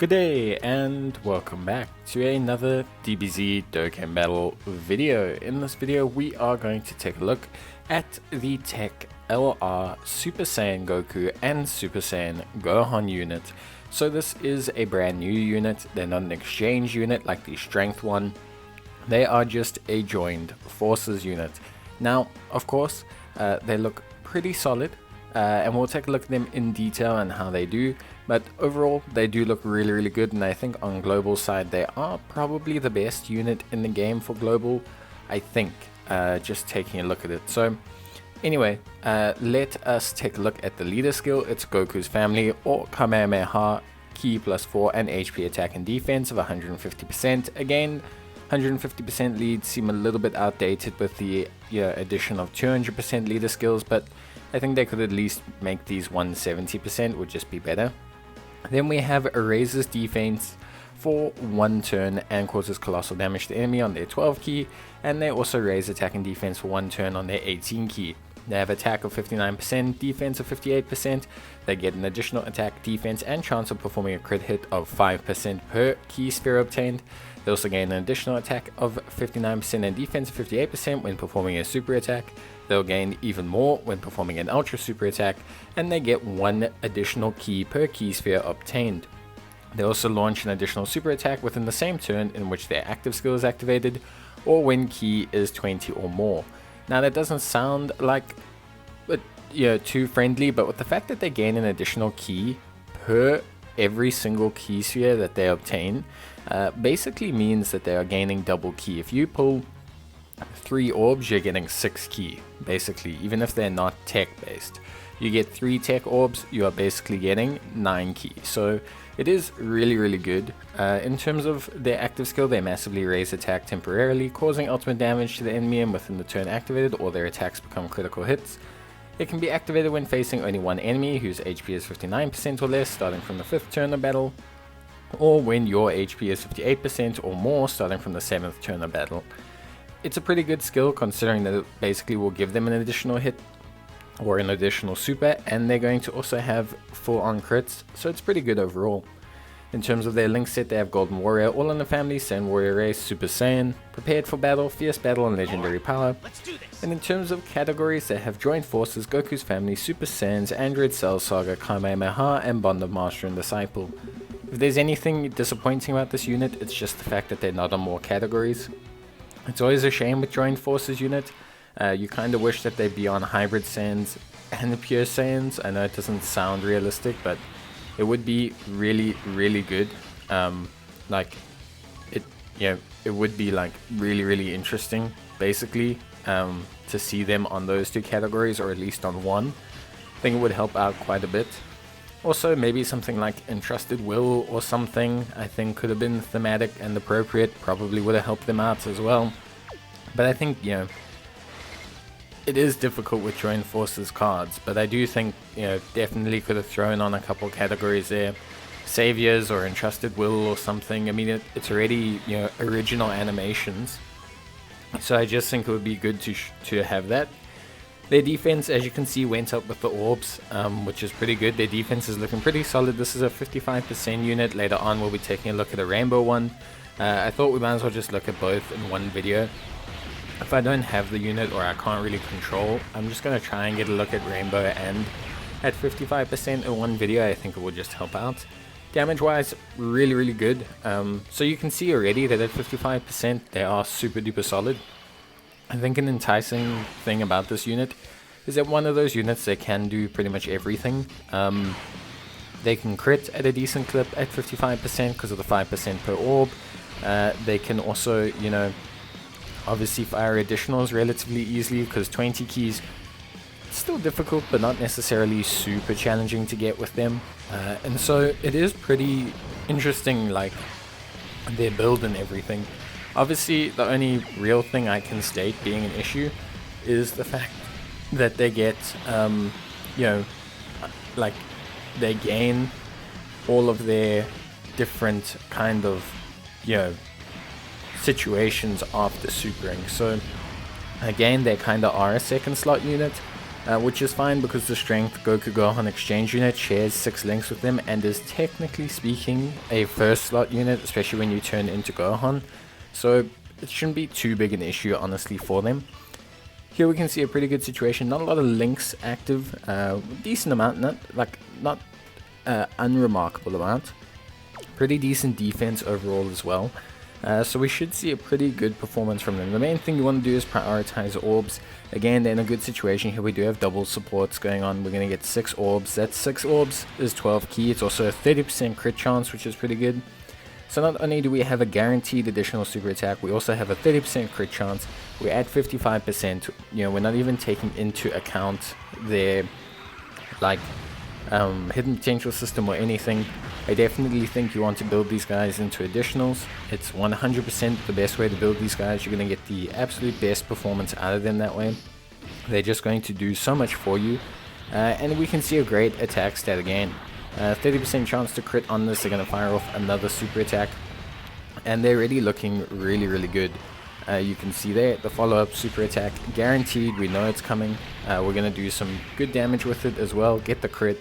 Good day and welcome back to another DBZ Dokkan battle video. In this video we are going to take a look at the Tech LR Super Saiyan Goku and Super Saiyan Gohan unit. So this is a brand new unit. They're not an exchange unit like the strength one. They are just a joined forces unit. Now of course they look pretty solid. And we'll take a look at them in detail and how they do, but overall they do look really good, and I think on global side they are probably the best unit in the game for global, I think, just taking a look at it. So anyway, let us take a look at the leader skill. It's Goku's family, or Kamehameha, Ki +4 and HP attack and defense of 150%. Again, 150% leads seem a little bit outdated with the addition of 200% leader skills, but I think they could at least make these 170%, would just be better. Then we have Eraser's defense for 1 turn and causes colossal damage to the enemy on their 12 key, and they also raise attack and defense for 1 turn on their 18 key. They have attack of 59%, defense of 58%, they get an additional attack, defense and chance of performing a crit hit of 5% per key sphere obtained. They also gain an additional attack of 59% and defense of 58% when performing a super attack. They'll gain even more when performing an ultra super attack, and they get 1 additional key per key sphere obtained. They also launch an additional super attack within the same turn in which their active skill is activated, or when key is 20 or more. Now that doesn't sound like too friendly, but with the fact that they gain an additional key per every single key sphere that they obtain, basically means that they are gaining double key. If you pull 3 orbs, you're getting 6 key, basically, even if they're not tech based. You get 3 tech orbs, you are basically getting 9 key. So it is really good. In terms of their active skill, they massively raise attack temporarily, causing ultimate damage to the enemy and within the turn activated, or their attacks become critical hits. It can be activated when facing only one enemy whose HP is 59% or less, starting from the 5th turn of battle, or when your HP is 58% or more, starting from the 7th turn of battle. It's a pretty good skill, considering that it basically will give them an additional hit or an additional super, and they're going to also have full-on crits, so it's pretty good overall. In terms of their link set, they have Golden Warrior, All in the Family, Saiyan Warrior Race, Super Saiyan, Prepared for Battle, Fierce Battle, and Legendary Power. And in terms of categories, they have Joined Forces, Goku's Family, Super Saiyans, Android Cell Saga, Kamehameha, and Bond of Master and Disciple. If there's anything disappointing about this unit, it's just the fact that they're not on more categories. It's always a shame with Joined Forces unit. You kind of wish that they'd be on Hybrid Saiyans and the Pure Saiyans. I know it doesn't sound realistic, but it would be really good. It would be like really interesting, basically, to see them on those 2 categories, or at least on one. I think it would help out quite a bit. Also, maybe something like Entrusted Will or something, I think could have been thematic and appropriate, probably would have helped them out as well. But I think, it is difficult with Joined Forces cards, but I do think, definitely could have thrown on a couple categories there. Saviors or Entrusted Will or something. I mean, it's already, original animations. So I just think it would be good to have that. Their defense, as you can see, went up with the orbs, which is pretty good. Their defense is looking pretty solid. This is a 55% unit. Later on, we'll be taking a look at a rainbow one. I thought we might as well just look at both in one video. If I don't have the unit, or I can't really control, I'm just going to try and get a look at rainbow and at 55% in one video. I think it will just help out. Damage wise, really good. So you can see already that at 55% they are super duper solid. I think an enticing thing about this unit is that one of those units that can do pretty much everything. They can crit at a decent clip at 55% because of the 5% per orb. They can also, obviously fire additionals relatively easily, because 20 keys, it's still difficult but not necessarily super challenging to get with them. And so it is pretty interesting, like their build and everything. Obviously, the only real thing I can state being an issue is the fact that they get, they gain all of their different kind of, situations after supering. So again, they kind of are a second slot unit. which is fine because the Strength Goku Gohan exchange unit shares 6 links with them and is technically speaking a first slot unit, especially when you turn into Gohan. So it shouldn't be too big an issue honestly for them. Here we can see a pretty good situation, not a lot of links active, decent amount, not unremarkable amount. Pretty decent defense overall as well. So we should see a pretty good performance from them. The main thing you want to do is prioritize orbs. Again, they're in a good situation here. We do have double supports going on. We're going to get 6 orbs. That's 6 orbs is 12 key. It's also a 30% crit chance, which is pretty good. So not only do we have a guaranteed additional super attack, we also have a 30% crit chance. We're at 55%. You know, we're not even taking into account their hidden potential system or anything. I definitely think you want to build these guys into additionals. It's 100% the best way to build these guys. You're going to get the absolute best performance out of them that way. They're just going to do so much for you. And we can see a great attack stat again. 30% chance to crit on this. They're going to fire off another super attack. And they're already looking really, really good. You can see there, the follow-up super attack. Guaranteed, we know it's coming. We're going to do some good damage with it as well. Get the crit.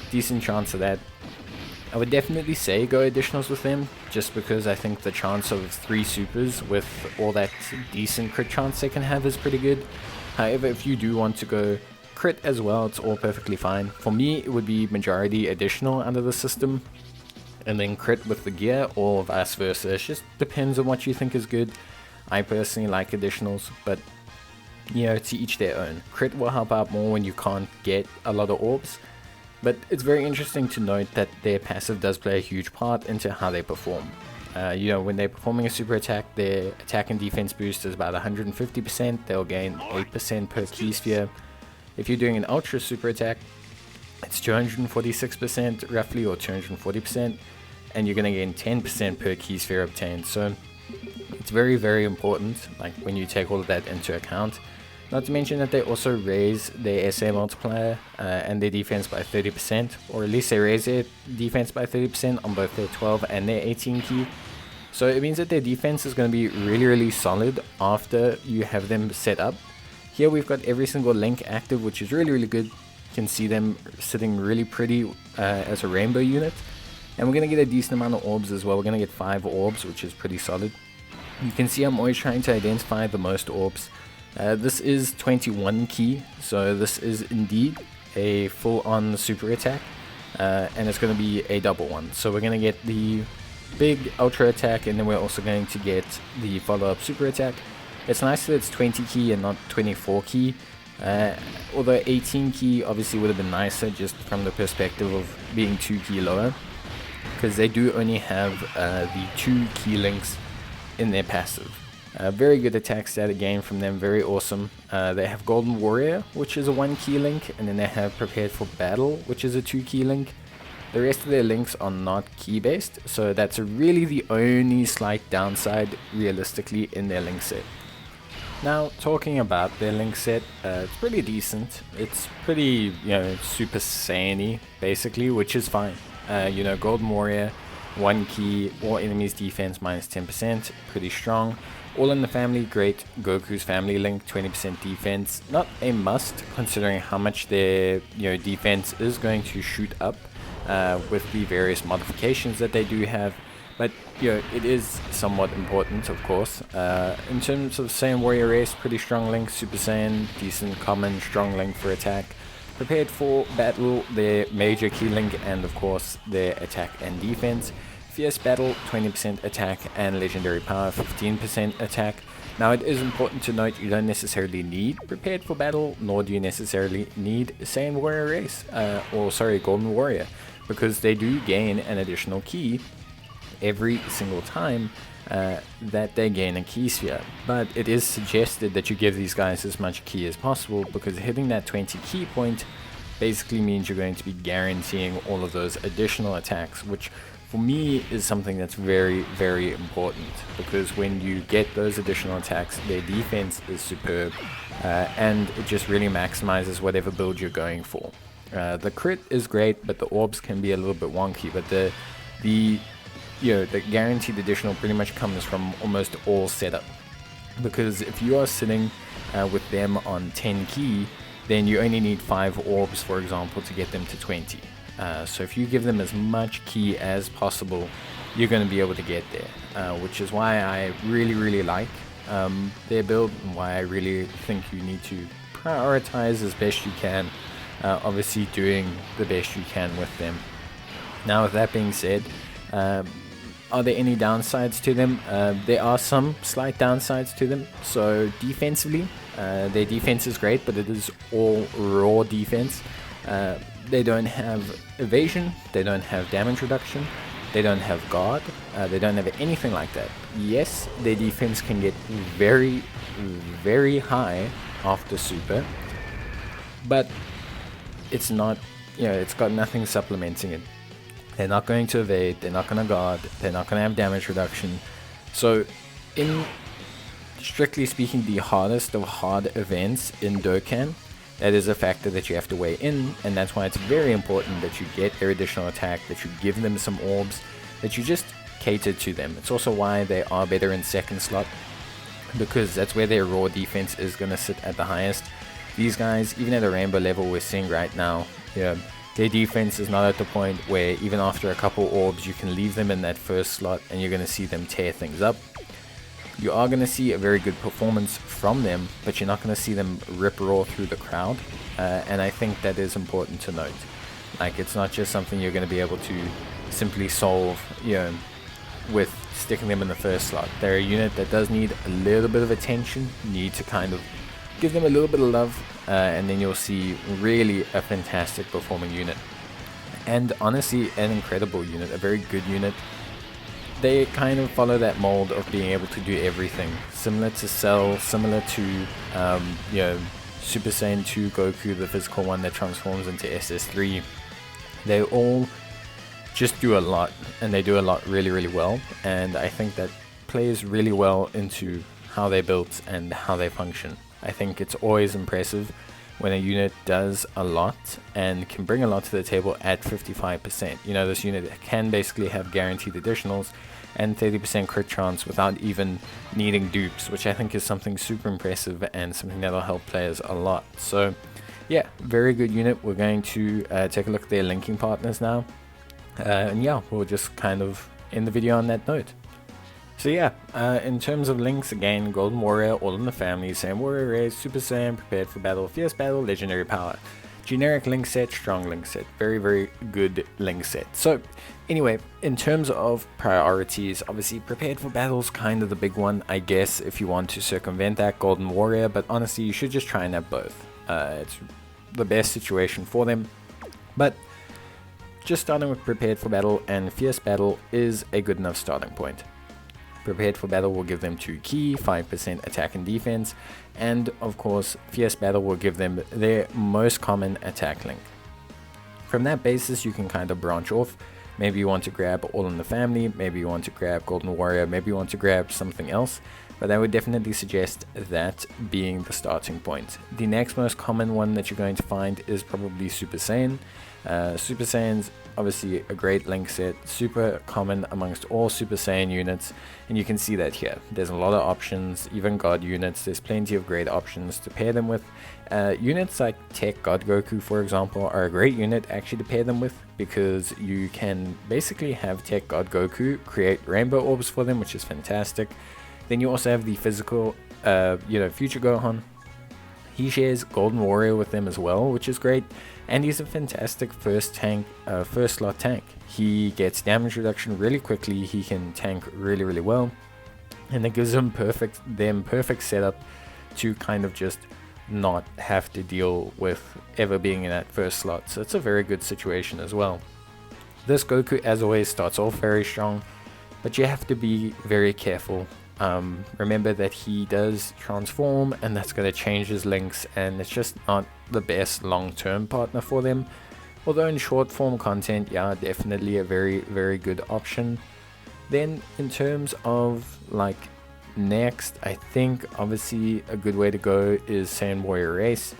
Decent chance of that. I would definitely say go additionals with them, just because I think the chance of 3 supers with all that decent crit chance they can have is pretty good. However, if you do want to go crit as well, it's all perfectly fine. For me, it would be majority additional under the system, and then crit with the gear, or vice versa. It just depends on what you think is good. I personally like additionals, but you know, to each their own. Crit will help out more when you can't get a lot of orbs. But it's very interesting to note that their passive does play a huge part into how they perform. You know, when they're performing a super attack, their attack and defense boost is about 150%. They'll gain 8% per key sphere. If you're doing an ultra super attack, it's 246% roughly, or 240%. And you're going to gain 10% per key sphere obtained. So it's very, very important, like when you take all of that into account. Not to mention that they also raise their SA multiplier and their defense by 30%, or at least they raise their defense by 30% on both their 12 and their 18 key. So it means that their defense is going to be really, really solid after you have them set up. Here we've got every single link active, which is really, really good. You can see them sitting really pretty as a rainbow unit. And we're going to get a decent amount of orbs as well. We're going to get 5 orbs, which is pretty solid. You can see I'm always trying to identify the most orbs. This is 21 key, so this is indeed a full-on super attack, and it's going to be a double one. So we're going to get the big ultra attack, and then we're also going to get the follow-up super attack. It's nice that it's 20 key and not 24 key, although 18 key obviously would have been nicer just from the perspective of being 2 key lower, because they do only have the 2 key links in their passive. Very good attack stat again from them, very awesome. They have Golden Warrior, which is a 1 key link, and then they have Prepared for Battle, which is a 2 key link. The rest of their links are not key based, so that's really the only slight downside realistically in their link set. Now, talking about their link set, it's pretty decent. It's pretty, you know, Super Saiyan-y basically, which is fine. You know, Golden Warrior, 1 key, all enemies defense minus 10%, pretty strong. All in the family, great. Goku's family link, 20% defense. Not a must, considering how much their defense is going to shoot up with the various modifications that they do have. But it is somewhat important, of course. In terms of Saiyan Warrior Race, pretty strong link. Super Saiyan, decent, common, strong link for attack. Prepared for Battle, their major key link, and of course their attack and defense. Fierce Battle, 20% attack, and Legendary Power, 15% attack. Now it is important to note you don't necessarily need Prepared for Battle, nor do you necessarily need Saiyan Warrior Race, Golden Warrior, because they do gain an additional key every single time that they gain a key sphere. But it is suggested that you give these guys as much key as possible, because hitting that 20 key point basically means you're going to be guaranteeing all of those additional attacks, which for me is something that's very, very important, because when you get those additional attacks, their defense is superb, and it just really maximizes whatever build you're going for. The crit is great, but the orbs can be a little bit wonky, but the guaranteed additional pretty much comes from almost all setup, because if you are sitting with them on 10 key, then you only need 5 orbs, for example, to get them to 20. So if you give them as much ki as possible, you're going to be able to get there, which is why I really like their build, and why I really think you need to prioritize as best you can, obviously doing the best you can with them. Now, with that being said, are there any downsides to them? There are some slight downsides to them. So defensively, their defense is great, but it is all raw defense. They don't have evasion, they don't have damage reduction, they don't have guard, they don't have anything like that. Yes, their defense can get very high after super, but it's not, it's got nothing supplementing it. They're not going to evade, they're not going to guard, they're not going to have damage reduction. So in strictly speaking, the hardest of hard events in Dokkan, that is a factor that you have to weigh in, and that's why it's very important that you get their additional attack, that you give them some orbs, that you just cater to them. It's also why they are better in second slot, because that's where their raw defense is going to sit at the highest. These guys, even at a rainbow level we're seeing right now, their defense is not at the point where even after a couple orbs you can leave them in that first slot and you're going to see them tear things up. You are going to see a very good performance from them, but you're not going to see them rip raw through the crowd, and I think that is important to note. Like, it's not just something you're going to be able to simply solve, with sticking them in the first slot. They're a unit that does need a little bit of attention. You need to kind of give them a little bit of love, and then you'll see really a fantastic performing unit. And honestly, an incredible unit, a very good unit. They kind of follow that mold of being able to do everything, similar to Cell, similar to Super Saiyan 2 Goku, the physical one that transforms into SS3. They all just do a lot, and they do a lot really well, and I think that plays really well into how they're built and how they function. I think it's always impressive when a unit does a lot and can bring a lot to the table at 55%. This unit can basically have guaranteed additionals and 30% crit chance without even needing dupes, which I think is something super impressive and something that'll help players a lot. So yeah, very good unit. We're going to take a look at their linking partners now, and yeah, we'll just kind of end the video on that note. So yeah, in terms of links, again, Golden Warrior, all in the family, Saiyan Warrior Race, Super Saiyan, Prepared for Battle, Fierce Battle, Legendary Power. Generic link set, strong link set, very good link set. So anyway, in terms of priorities, obviously Prepared for Battle is kind of the big one, I guess, if you want to circumvent that Golden Warrior, but honestly you should just try and have both. It's the best situation for them, but just starting with Prepared for Battle and Fierce Battle is a good enough starting point. Prepared for Battle will give them 2 ki, 5% attack and defense, and of course Fierce Battle will give them their most common attack link. From that basis you can kind of branch off. Maybe you want to grab All in the Family, maybe you want to grab Golden Warrior, maybe you want to grab something else, but I would definitely suggest that being the starting point. The next most common one that you're going to find is probably Super Saiyan. Super Saiyan's obviously a great link set, super common amongst all Super Saiyan units, and you can see that here. There's a lot of options, even God units, there's plenty of great options to pair them with. Units like Tech God Goku, for example, are a great unit actually to pair them with, because you can basically have Tech God Goku create rainbow orbs for them, which is fantastic. Then you also have the physical, Future Gohan. He shares Golden Warrior with them as well, which is great, and he's a fantastic first slot tank. He gets damage reduction really quickly, he can tank really well, and it gives him perfect setup to kind of just not have to deal with ever being in that first slot. So it's a very good situation as well. This Goku, as always, starts off very strong, but you have to be very careful. Remember that he does transform, and that's going to change his links, and it's just not the best long-term partner for them. Although in short form content, yeah, definitely a very good option. Then in terms of like next, I think obviously a good way to go is Saiyan Warrior Race.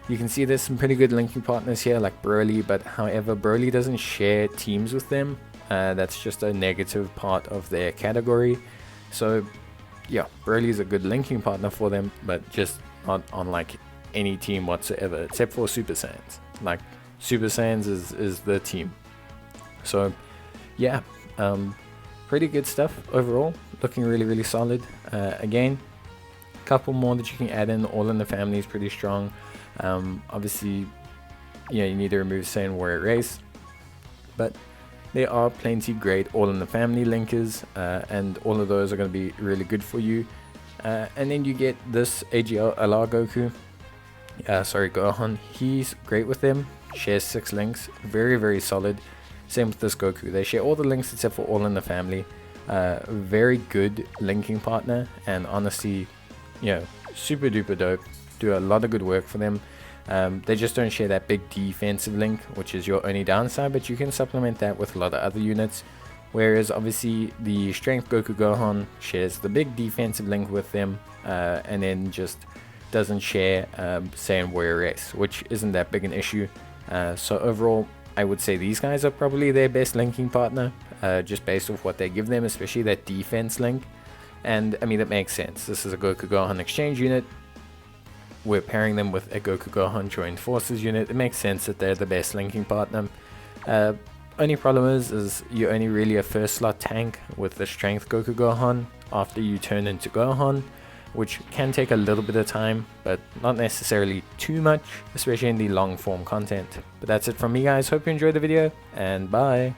You can see there's some pretty good linking partners here like Broly, but however Broly doesn't share teams with them. That's just a negative part of their category. So yeah, Broly is a good linking partner for them, but just not on like any team whatsoever, except for Super Saiyans. Like, Super Saiyans is the team. So, yeah, pretty good stuff overall. Looking really solid. Again, a couple more that you can add in. All in the family is pretty strong. Obviously, you need to remove Saiyan Warrior Race, but there are plenty great All in the Family linkers, and all of those are going to be really good for you. And then you get this AGL LR Goku, Gohan. He's great with them. Shares 6 links, very solid. Same with this Goku. They share all the links except for All in the Family. Very good linking partner, and honestly, super duper dope. Do a lot of good work for them. They just don't share that big defensive link, which is your only downside, but you can supplement that with a lot of other units. Whereas obviously the Strength Goku Gohan shares the big defensive link with them, and then just doesn't share Saiyan Warrior Race, which isn't that big an issue. So overall, I would say these guys are probably their best linking partner, just based off what they give them, especially that defense link. And I mean, that makes sense. This is a Goku Gohan exchange unit. We're pairing them with a Goku Gohan joined forces unit. It makes sense that they're the best linking partner. Only problem is you're only really a first slot tank with the Strength Goku Gohan after you turn into Gohan, which can take a little bit of time, but not necessarily too much, especially in the long form content. But that's it from me, guys. Hope you enjoyed the video, and bye.